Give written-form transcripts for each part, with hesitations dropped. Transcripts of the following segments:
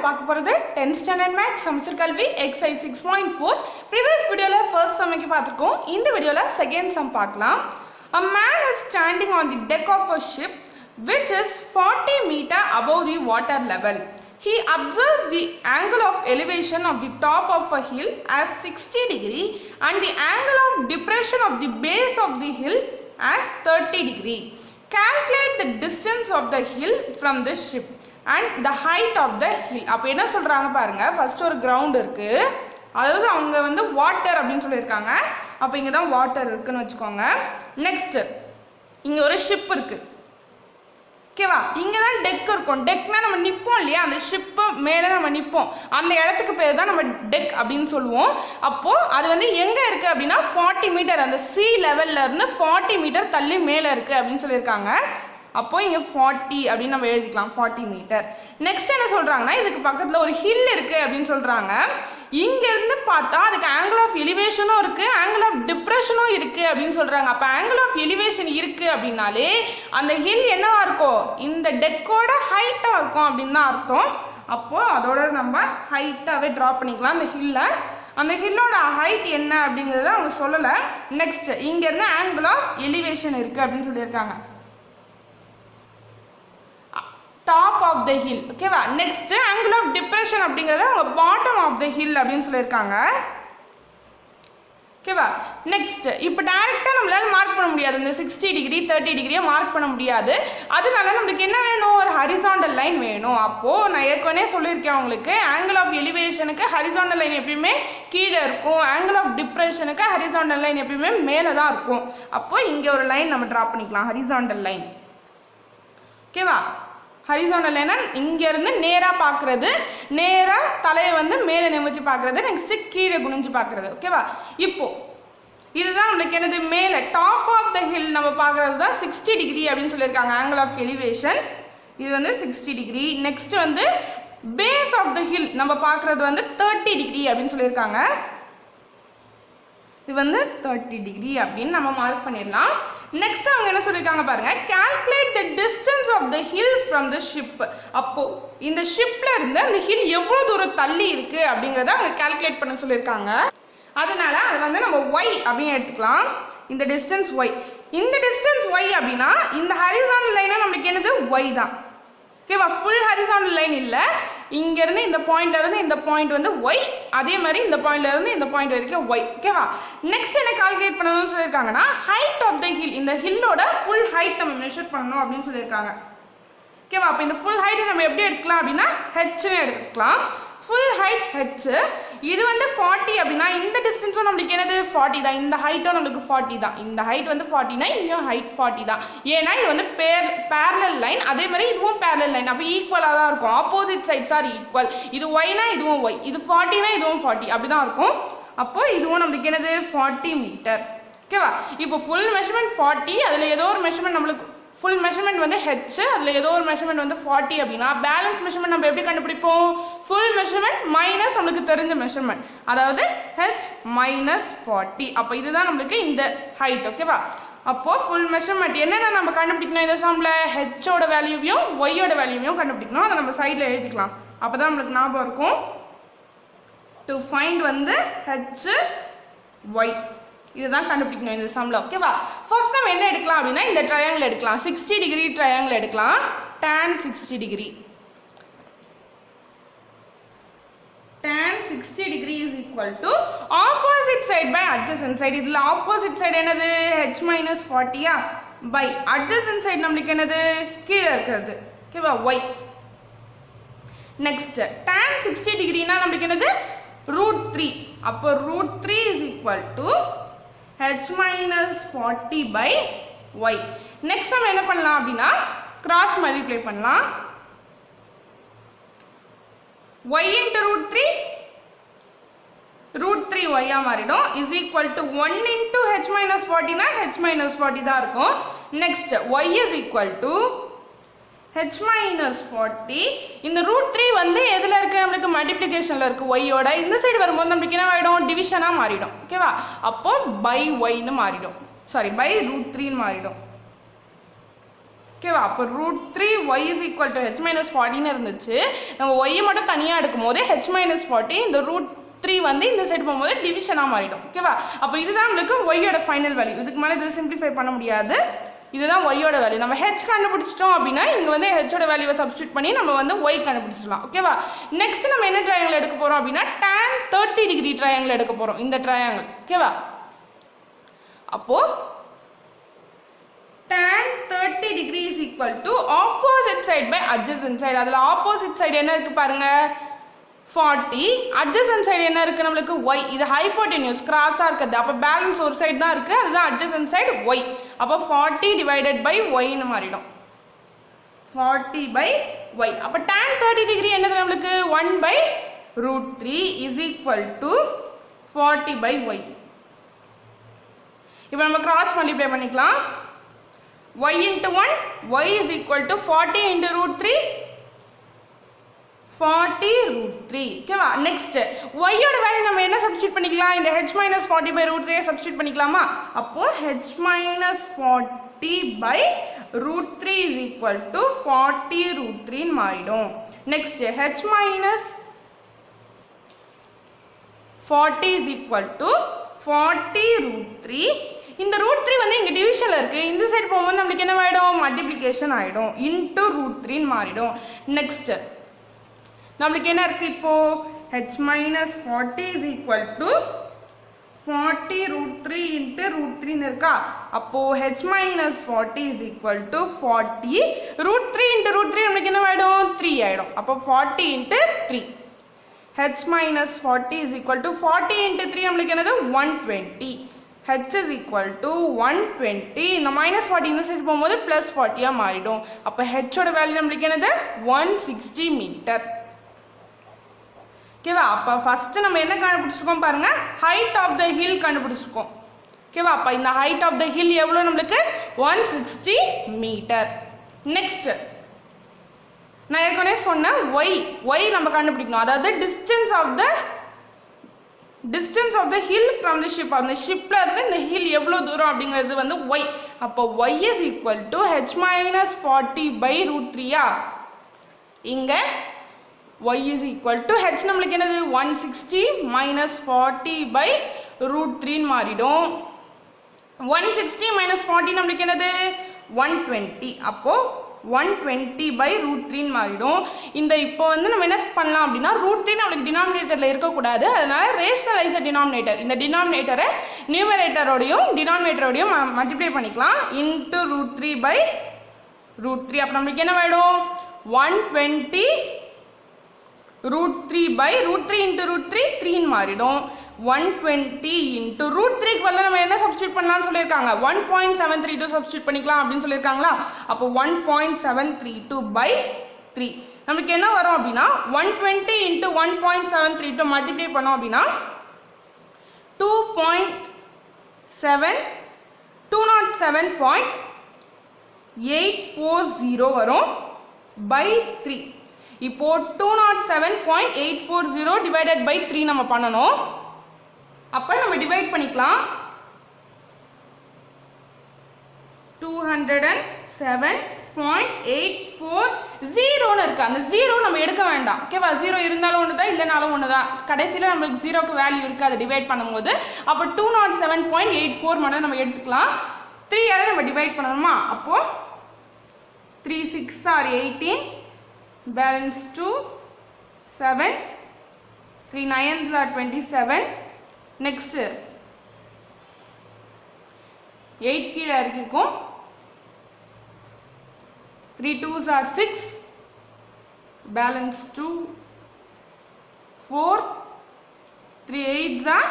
பார்க்க போகிறது 10th standard maths சமச்சீர் கல்வி எக்ஸைஸ் 6.4 ப்ரீவியஸ் வீடியோவில் ஃபர்ஸ்ட் சம்மைக்கு பார்த்துருக்கோம். இந்த வீடியோவில் செகண்ட் சம் பார்க்கலாம். A man is standing on the deck of a ship which is 40 meters above the water level. He observes the angle of elevation of the top of a hill as 60 degree and the angle of depression of the base of the hill as 30 degree. Calculate the distance of the hill from the ship and the height of the hill. அப்போ என்ன சொல்கிறாங்க பாருங்க, first ஒரு ground இருக்கு, அதாவது அவங்க வந்து water அப்படின்னு சொல்லியிருக்காங்க. அப்போ இங்கே தான் வாட்டர் இருக்குன்னு வச்சுக்கோங்க. நெக்ஸ்ட் இங்கே ஒரு ஷிப் இருக்கு, ஓகேவா? இங்கே தான் டெக் இருக்கும். டெக்னா நம்ம நிற்போம் இல்லையா, அந்த ஷிப்பு மேலே நம்ம நிற்போம், அந்த இடத்துக்கு பேர் தான் நம்ம டெக் அப்படின்னு சொல்லுவோம். அப்போது அது வந்து எங்கே இருக்குது அப்படின்னா 40 மீட்டர், அந்த சி லெவல்ல இருந்து 40 மீட்டர் தள்ளி மேலே இருக்குது அப்படின்னு சொல்லியிருக்காங்க. அப்போது இங்கே 40 அப்படின்னு நம்ம எழுதிக்கலாம், 40 மீட்டர். நெக்ஸ்ட் என்ன சொல்கிறாங்கன்னா, இதுக்கு பக்கத்தில் ஒரு ஹில் இருக்குது அப்படின்னு சொல்கிறாங்க. இங்கேருந்து பார்த்தா அதுக்கு ஆங்கிள் ஆஃப் எலிவேஷனும் இருக்குது, ஆங்கிள் ஆஃப் டிப்ரெஷனும் இருக்குது அப்படின்னு சொல்கிறாங்க. அப்போ ஆங்கிள் ஆஃப் எலிவேஷன் இருக்குது அப்படின்னாலே அந்த ஹில் என்னவா இருக்கும், இந்த டெக்கோட ஹைட்டாக இருக்கும் அப்படின்னு தான் அர்த்தம். அப்போது அதோட நம்ம ஹைட்டாகவே ட்ரா பண்ணிக்கலாம் அந்த ஹில்லை. அந்த ஹில்லோட ஹைட் என்ன அப்படிங்கிறத அவங்க சொல்லலை. நெக்ஸ்ட் இங்கேருந்து ஆங்கிள் ஆஃப் எலிவேஷன் இருக்குது அப்படின்னு சொல்லியிருக்காங்க, டாப் ஆஃப் த ஹில், ஓகேவா? நெக்ஸ்ட் ஆங்கிள் ஆஃப் டிப்ரெஷன் அப்படிங்கிறத அவங்க பாட்டம் ஆஃப் த ஹில் அப்படின்னு சொல்லியிருக்காங்க, ஓகேவா? நெக்ஸ்ட் இப்போ டைரெக்டாக நம்மளால மார்க் பண்ண முடியாது, இந்த 60 டிகிரி 30 டிகிரியை மார்க் பண்ண முடியாது. அதனால நம்மளுக்கு என்ன வேணும், ஒரு ஹரிசாண்டல் லைன் வேணும். அப்போது நான் ஏற்கனவே சொல்லியிருக்கேன் உங்களுக்கு, ஆங்கிள் ஆஃப் எலிவேஷனுக்கு ஹரிசாண்டல் லைன் எப்பயுமே கீழே இருக்கும், ஆங்கிள் ஆஃப் டிப்ரெஷனுக்கு ஹரிசாண்டல் லைன் எப்பயுமே மேலே தான் இருக்கும். அப்போது இங்கே ஒரு லைன் நம்ம ட்ரா பண்ணிக்கலாம், ஹரிசாண்டல் லைன், ஓகேவா? ஹரிசாண்டல் லைனா இங்கேருந்து நேராக பார்க்குறது, நேராக தலையை வந்து மேலே நிமிர்த்தி பார்க்குறது, நெக்ஸ்ட்டு கீழே குனிஞ்சு பார்க்குறது, ஓகேவா? இப்போது இதுதான் நம்மளுக்கு என்னது, மேலே டாப் ஆஃப் த ஹில் நம்ம பார்க்குறது தான் 60 டிகிரி அப்படின்னு சொல்லியிருக்காங்க, ஆங்கிள் ஆஃப் எலிவேஷன். இது வந்து 60 டிகிரி. நெக்ஸ்ட் வந்து பேஸ் ஆஃப் த ஹில் நம்ம பார்க்குறது வந்து 30 டிகிரி அப்படின்னு சொல்லியிருக்காங்க. இது வந்து 30 டிகிரி அப்படின்னு நம்ம மார்க் பண்ணிடலாம். நெக்ஸ்ட் அவங்க என்ன சொல்லியிருக்காங்க பாருங்க, calculate the distance of the hill from the ship. அப்போ இந்த ஷிப்ல இருந்து அந்த ஹில் எவ்வளோ தூரம் தள்ளி இருக்கு அப்படிங்கிறத அவங்க கால்குலேட் பண்ண சொல்லியிருக்காங்க. அதனால அது வந்து நம்ம y அப்படின்னு எடுத்துக்கலாம், இந்த டிஸ்டன்ஸ் y. இந்த டிஸ்டன்ஸ் y அப்படின்னா இந்த ஹரிசாண்டல் லைனா நம்மளுக்கு என்னது y தான், ஓகேவா? ஃபுல் ஹரிசாண்டல் லைன் இல்லை, இங்கேருந்து இந்த பாயிண்ட்லேருந்து இந்த பாயிண்ட் வந்து ஒய், அதே மாதிரி இந்த பாயிண்ட்லேருந்து இந்த பாயிண்ட் வரைக்கும் ஒய், ஓகேவா? நெக்ஸ்ட் என்ன கால்குலேட் பண்ணணும்னு சொல்லியிருக்காங்கன்னா, ஹைட் ஆஃப் த ஹில், இந்த ஹில்லோட ஃபுல் ஹைட் நம்ம மெஷர் பண்ணணும் அப்படின்னு சொல்லியிருக்காங்க, ஓகேவா? அப்போ இந்த ஃபுல் ஹைட்டை நம்ம எப்படி எடுத்துக்கலாம் அப்படின்னா ஹெச்னு எடுத்துக்கலாம். Full height H. இது வந்து 40 அப்படின்னா இந்த டிஸ்டன்ஸும் நம்மளுக்கு என்னது 40 தான், இந்த ஹைட்டும் நம்மளுக்கு 40 தான். இந்த ஹைட் வந்து 40னா இங்கேயும் ஹைட் 40 தான். ஏன்னா இது வந்து பேரலல் லைன், அதே மாதிரி இதுவும் பேரலல் லைன், அப்போ ஈக்குவலாக தான் இருக்கும். Opposite sides are equal. இது ஒய்னா இதுவும் ஒய், இது 40னா இதுவும் 40, அப்படி தான் இருக்கும். அப்போது இதுவும் நம்மளுக்கு என்னது 40 மீட்டர், ஓகேவா? இப்போ ஃபுல் மெஷர்மெண்ட் 40, அதில் ஏதோ ஒரு மெஷர்மெண்ட் நம்மளுக்கு ஃபுல் மெஷர்மெண்ட் வந்து ஹெச், அதில் ஏதோ ஒரு மெஷர்மெண்ட் வந்து 40 அப்படின்னா பேலன்ஸ் மெஷர்மெண்ட் நம்ம எப்படி கண்டுபிடிப்போம், ஃபுல் மெஷர்மெண்ட் மைனஸ் நம்மளுக்கு தெரிஞ்ச மெஷர்மெண்ட், அதாவது ஹெச் மைனஸ் 40. அப்போ இதுதான் நம்மளுக்கு இந்த ஹைட், ஓகேவா? அப்போது ஃபுல் மெஷர்மெண்ட் என்னென்ன நம்ம கண்டுபிடிக்கணும் இந்த சம்மில், ஹெச்சோட வேல்யூவையும் ஒய்யோட வேல்யூவையும் கண்டுபிடிக்கணும். அதை நம்ம சைடில் எழுதிக்கலாம், அப்போ தான் நம்மளுக்கு ஞாபகம் இருக்கும். டு ஃபைண்ட் வந்து ஹெச் ஒய், இதுதான் கண்டுபிடிக்கணும் இந்த சம்மில், ஓகேவா? ஃபர்ஸ்ட் நம்ம என்ன எடுக்கலாம் அப்படின்னா இந்த ட்ரையாங்கிள் எடுக்கலாம், 60 டிகிரி ட்ரையாங்கிள் எடுக்கலாம். tan 60 degree, tan 60 degree is equal to opposite side by adjacent side. இதில் ஆப்போசிட் சைடு என்னது ஹெச் மைனஸ் 40யா, பை அட்ஜசன்ட் சைடு நம்மளுக்கு என்னது கீழே இருக்கிறது, ஓகேவா? ஒய். நெக்ஸ்ட் tan 60 டிகிரினா நம்மளுக்கு என்னது √3. அப்போ √3 is equal to h minus 40 by y. Next நம்ம என்ன பண்ணலாம் அப்படின்னா கிராஸ் மல்டிப்ளை பண்ணலாம். y into √3 √3 y மாறிடும், is equal to 1 into h minus 40 னா h minus 40 தான் இருக்கும். Next y is equal to h minus 40. இந்த √3 வந்து எதில் இருக்குது, நம்மளுக்கு மல்டிப்ளிகேஷனில் இருக்குது ஒய்யோட. இந்த சைடு வரும்போது நம்மளுக்கு என்ன ஆகிடும், டிவிஷனாக மாறிடும், ஓகேவா? அப்போது பை ஒய்னு மாறிடும், சாரி பை √3ன்னு மாறிடும், ஓகேவா? அப்போ √3 y is equal to h minus 40 இருந்துச்சு. நம்ம y மட்டும் தனியாக எடுக்கும் போது h minus 40 இந்த √3 வந்து இந்த சைடு போகும்போது டிவிஷனாக மாறிடும். ஓகேவா? அப்போ இதுதான் நம்மளுக்கு ஒய்யோட ஃபைனல் வேல்யூ. இதுக்கு மேலே இதை சிம்பிளிஃபை பண்ண முடியாது. இதுதான் ஒய்யோட வேல்யூ. நம்ம ஹெச் கண்டுபிடிச்சிட்டோம் அப்படின்னா இங்கே வந்து ஹெச்சோட வேல்யூவை சப்ஸ்டியூட் பண்ணி நம்ம வந்து ஒய் கண்டுபிடிச்சிடலாம். ஓகேவா? நெக்ஸ்ட் நம்ம என்ன ட்ரையாங்கிள் எடுக்க போகிறோம் அப்படின்னா tan 30 டிகிரி ட்ரையாங்கிள் எடுக்க போகிறோம். இந்த ட்ரையாங்கிள். ஓகேவா? அப்போது tan 30 degree is equal to opposite side by adjacent side. அதில் opposite side என்ன இருக்குது பாருங்க 40, adjacent side என்ன இருக்குது நம்மளுக்கு y. இது hypotenuse கிராஸாக இருக்குது. அப்போ பேலன்ஸ் ஒரு சைடு தான் இருக்குது, அதுதான் adjacent side y. அப்போ 40 divided by y-ன்னு மாறிடும். 40 by y. அப்போ tan 30 degree என்னது நம்மளுக்கு 1 by √3 is equal to 40 by y. இப்போ நம்ம கிராஸ் மல்டிப்ளை பண்ணிக்கலாம். y into 1, y is equal to 40 into √3, 40 √3. ஓகேவா? நெக்ஸ்ட் y யோட வேல்யூ நம்ம என்ன சப்ஸ்டியூட் பண்ணிக்கலாம்? இந்த h minus 40 by √3 சப்ஸ்டியூட் பண்ணிக்கலாமா? அப்போ h minus 40 by √3 is equal to 40 √3 மாறிடும். Next h minus 40 is equal to 40 √3. இந்த √3 வந்து இங்கே டிவிஷனில் இருக்குது. இந்த சைடு போகும்போது நம்மளுக்கு என்ன ஆகிடும்? மல்டிப்ளிகேஷன் ஆகிடும். இன்ட்டு √3 மாறிடும். நெக்ஸ்ட் நம்மளுக்கு என்ன இருக்குது இப்போது? h minus 40 is equal to 40 √3 into √3 இருக்கா? அப்போது h minus 40 is equal to 40 √3 into √3 நம்மளுக்கு என்ன ஆகிடும்? 3 ஆகிடும். அப்போ 40 into 3. h minus 40 is equal to 40 into 3 நம்மளுக்கு என்னது? 120. h is equal to 120. இந்த minus 40 இந்த சைடு போகும்போது plus 40 மாறிடும். அப்போ ஹெச்சோட வேல்யூ நம்மளுக்கு என்னது? 160 மீட்டர். ஓகேவா? அப்போ ஃபஸ்ட்டு நம்ம என்ன கண்டுபிடிச்சிருக்கோம் பாருங்க, ஹைட் ஆஃப் த ஹில் கண்டுபிடிச்சிருக்கோம். ஓகேவா? அப்போ இந்த ஹைட் ஆஃப் த ஹில் எவ்வளோ நம்மளுக்கு? 160 மீட்டர். நெக்ஸ்ட் நான் ஏற்கனவே சொன்னேன் ஒய் நம்ம கண்டுபிடிக்கணும். அதாவது distance of the hill from the ship. அந்த ஷிப்பில் இருந்து இந்த ஹில் எவ்வளோ தூரம் அப்படிங்கிறது வந்து y. அப்போ y is equal to h minus 40 by √3. இங்கே y is equal to h நம்மளுக்கு என்னது? 160 minus 40 by √3 மாறிடும். 160 minus 40 நம்மளுக்கு என்னது? 120. அப்போது 120 by √3 மாறிடும். இந்த இப்போ வந்து நம்ம என்ன பண்ணலாம் அப்படின்னா √3 நம்மளுக்கு டினாமினேட்டரில் இருக்கக்கூடாது. அதனால ரேஷனலைஸ் டினாமினேட்டர். இந்த டினாமினேட்டரை நியூமரேட்டரோடையும் டினாமினேட்டரோடையும் மல்டிப்ளை பண்ணிக்கலாம். Into √3 by √3. அப்போ நம்மளுக்கு என்ன வேணும்? 120 √3 by √3 இன்ட்டு √3 3 மாறிடும். 120 இன்ட்டு √3க்கு பதிலாக நம்ம என்ன சப்ஸ்டியூட் பண்ணலாம்னு சொல்லியிருக்காங்க? 1.732 சப்ஸ்டியூட் பண்ணிக்கலாம் அப்படின்னு சொல்லியிருக்காங்களா? அப்போ 1.732 by 3 நமக்கு என்ன வரும் அப்படின்னா 120 இன்ட்டு 1.732 மல்டிப்ளை பண்ணோம் அப்படின்னா 207.840 வரும் by 3. இப்போ 207.840 டிவைடட் பை 3 நம்ம பண்ணணும். அப்போ நம்ம டிவைட் பண்ணிக்கலாம். 207.840 இருக்கு. அந்த 0 நம்ம எடுக்க வேண்டாம். ஓகேவா? 0 இருந்தாலும் ஒன்று தான், இல்லைனாலும் ஒன்று தான். கடைசியில் நம்மளுக்கு 0க்கு வேல்யூ இருக்குது அதை டிவைட் பண்ணும்போது. அப்போ 207.84 மட்டும் நம்ம எடுத்துக்கலாம். 3 அதை நம்ம டிவைட் பண்ணணுமா? அப்போது 3 6 are 18, balance 2 7, 3 9s are 27. Next 8 கீழே இருக்கும். 3 2s are 6, balance 2 4, 3 8s are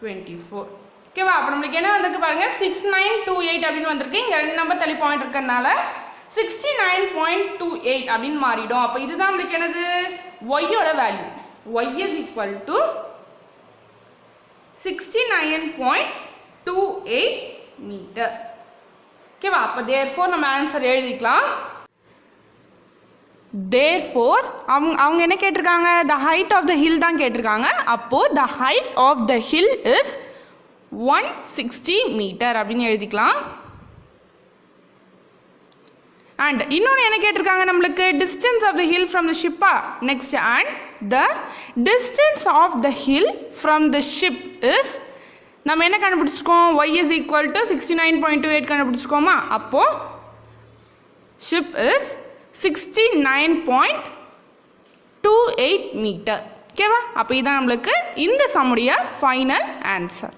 24. ஓகேவா? அப்போ நம்மளுக்கு என்ன வந்திருக்கு பாருங்க, 6928 அப்படின்னு வந்திருக்கு. இங்கே 2 நம்பர் தள்ளி பாயிண்ட் இருக்கிறதுனால 69.28 அப்படின்னு மாறிடும். அப்போ இதுதான் நம்மளுக்கு என்னது? ஒய்யோட value. y is equal to 69.28 metre. ஓகேவா? அப்போ therefore நம்ம ஆன்சர் எழுதிக்கலாம். therefore அவங்க என்ன கேட்டிருக்காங்க? the height of the hill தான் கேட்டிருக்காங்க. அப்போது the height of the hill is 160 metre அப்படின்னு எழுதிக்கலாம். அண்ட் இன்னொன்று என்ன கேட்டிருக்காங்க நம்மளுக்கு distance of the hill from the ஷிப்பா next and the distance of the hill from the ship is நம்ம என்ன கண்டுபிடிச்சிருக்கோம் y is equal to 69.28 கண்டுபிடிச்சிருக்கோமா அப்போது ஷிப் இஸ் 69.28 மீட்டர் ஓகேவா அப்போ இதான் நம்மளுக்கு இந்த சம்முடைய ஃபைனல் ஆன்சர்